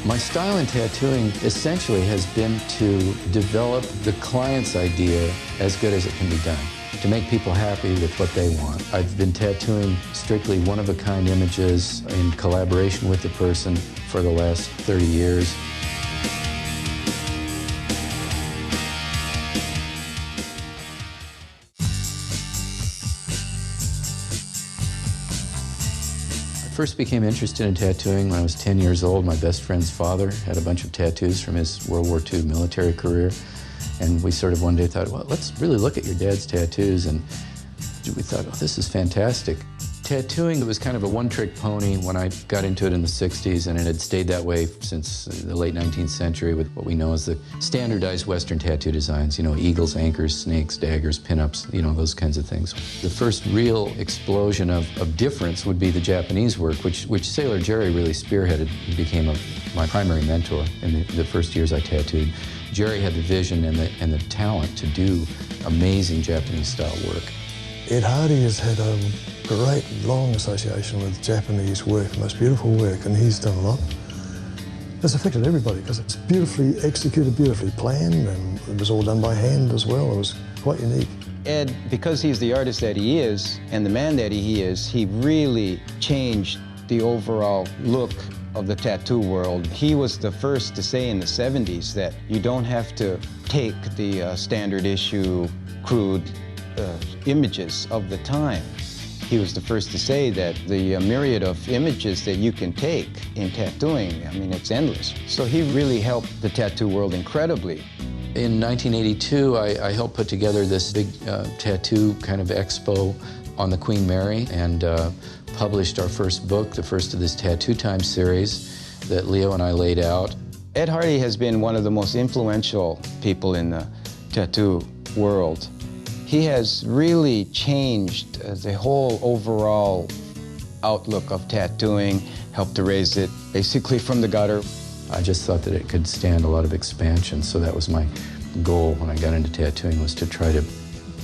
My style in tattooing essentially has been to develop the client's idea as good as it can be done, to make people happy with what they want. I've been tattooing strictly one-of-a-kind images in collaboration with the person for the last 30 years. I first became interested in tattooing when I was 10 years old. My best friend's father had a bunch of tattoos from his World War II military career. And we sort of one day thought, well, let's really look at your dad's tattoos. And we thought, oh, this is fantastic. Tattooing was kind of a one-trick pony when I got into it in the 60s, and it had stayed that way since the late 19th century with what we know as the standardized Western tattoo designs, you know, eagles, anchors, snakes, daggers, pinups, you know, those kinds of things. The first real explosion of difference would be the Japanese work, which Sailor Jerry really spearheaded. He became my primary mentor in the first years I tattooed. Jerry had the vision and the talent to do amazing Japanese-style work. Ed Hardy has had a great, long association with Japanese work, most beautiful work, and he's done a lot. It's affected everybody because it's beautifully executed, beautifully planned, and it was all done by hand as well. It was quite unique. Ed, because he's the artist that he is and the man that he is, he really changed the overall look of the tattoo world. He was the first to say in the 70s that you don't have to take the standard issue, crude images of the time. He was the first to say that the myriad of images that you can take in tattooing, I mean, it's endless. So he really helped the tattoo world incredibly. In 1982, I helped put together this big tattoo kind of expo on the Queen Mary and published our first book, the first of this Tattoo Time series that Leo and I laid out. Ed Hardy has been one of the most influential people in the tattoo world. He has really changed the whole overall outlook of tattooing, helped to raise it basically from the gutter. I just thought that it could stand a lot of expansion, so that was my goal when I got into tattooing, was to try to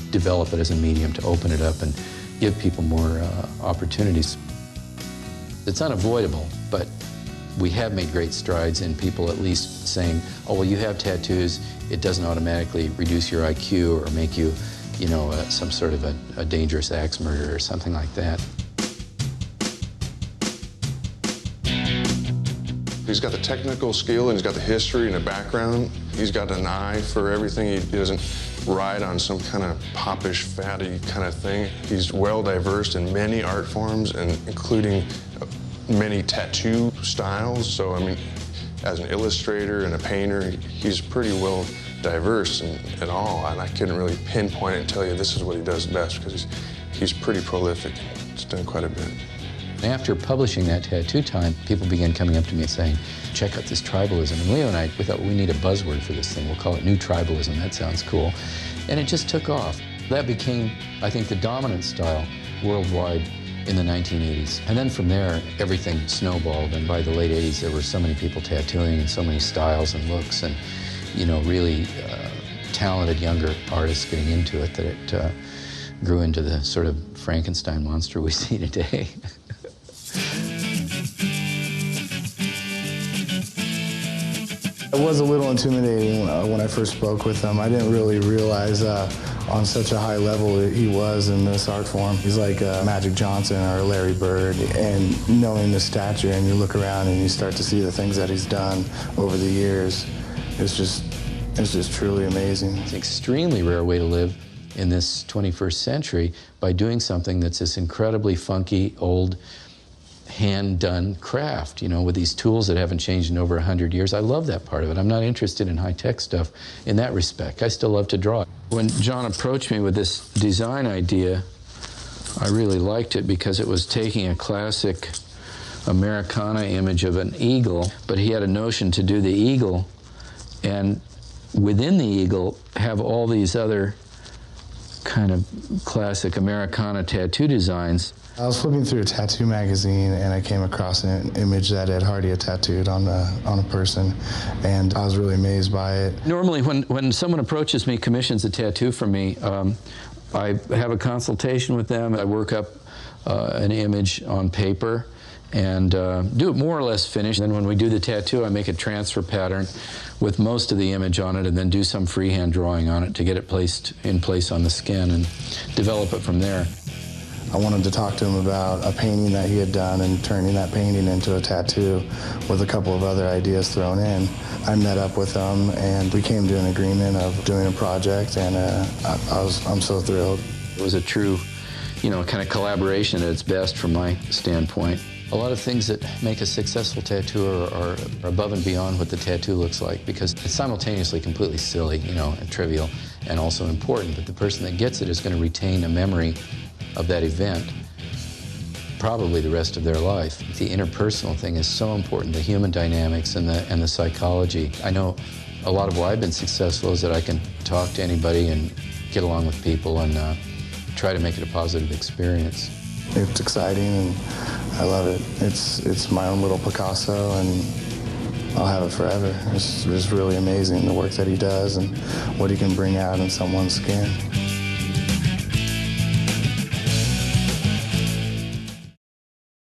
develop it as a medium, to open it up and give people more opportunities. It's unavoidable, but we have made great strides in people at least saying, oh, well, you have tattoos, it doesn't automatically reduce your IQ or make you, you know, some sort of a dangerous axe murderer or something like that. He's got the technical skill and he's got the history and the background. He's got an eye for everything. He doesn't ride on some kind of popish, fatty kind of thing. He's well-diversed in many art forms, and including many tattoo styles. So, I mean, as an illustrator and a painter, he's pretty well diverse in all, and I couldn't really pinpoint it and tell you this is what he does best, because he's pretty prolific. He's done quite a bit. After publishing that Tattoo Time, people began coming up to me and saying, check out this tribalism. And Leo and I, we thought, we need a buzzword for this thing. We'll call it New Tribalism. That sounds cool. And it just took off. That became, I think, the dominant style worldwide in the 1980s. And then from there, everything snowballed. And by the late 80s, there were so many people tattooing and so many styles and looks and, you know, really talented younger artists getting into it that it grew into the sort of Frankenstein monster we see today. It was a little intimidating when I first spoke with him. I didn't really realize on such a high level that he was in this art form. He's like Magic Johnson or Larry Bird, and knowing the stature, and you look around and you start to see the things that he's done over the years, it's just truly amazing. It's an extremely rare way to live in this 21st century by doing something that's this incredibly funky, old, hand-done craft, you know, with these tools that haven't changed in over 100 years. I love that part of it. I'm not interested in high-tech stuff in that respect. I still love to draw. When John approached me with this design idea, I really liked it because it was taking a classic Americana image of an eagle, but he had a notion to do the eagle and within the eagle have all these other kind of classic Americana tattoo designs. I was flipping through a tattoo magazine and I came across an image that Ed Hardy had tattooed on a person, and I was really amazed by it. Normally when someone approaches me, commissions a tattoo from me, I have a consultation with them. I work up an image on paper, and do it more or less finished. Then when we do the tattoo, I make a transfer pattern with most of the image on it, and then do some freehand drawing on it to get it placed in place on the skin and develop it from there. I wanted to talk to him about a painting that he had done and turning that painting into a tattoo with a couple of other ideas thrown in. I met up with him and we came to an agreement of doing a project, and I'm so thrilled. It was a true, kind of collaboration at its best from my standpoint. A lot of things that make a successful tattooer are above and beyond what the tattoo looks like, because it's simultaneously completely silly, and trivial, and also important. But the person that gets it is going to retain a memory of that event probably the rest of their life. The interpersonal thing is so important, the human dynamics and the psychology. I know a lot of why I've been successful is that I can talk to anybody and get along with people and try to make it a positive experience. It's exciting and I love it. It's my own little Picasso, and I'll have it forever. It's really amazing the work that he does and what he can bring out in someone's skin.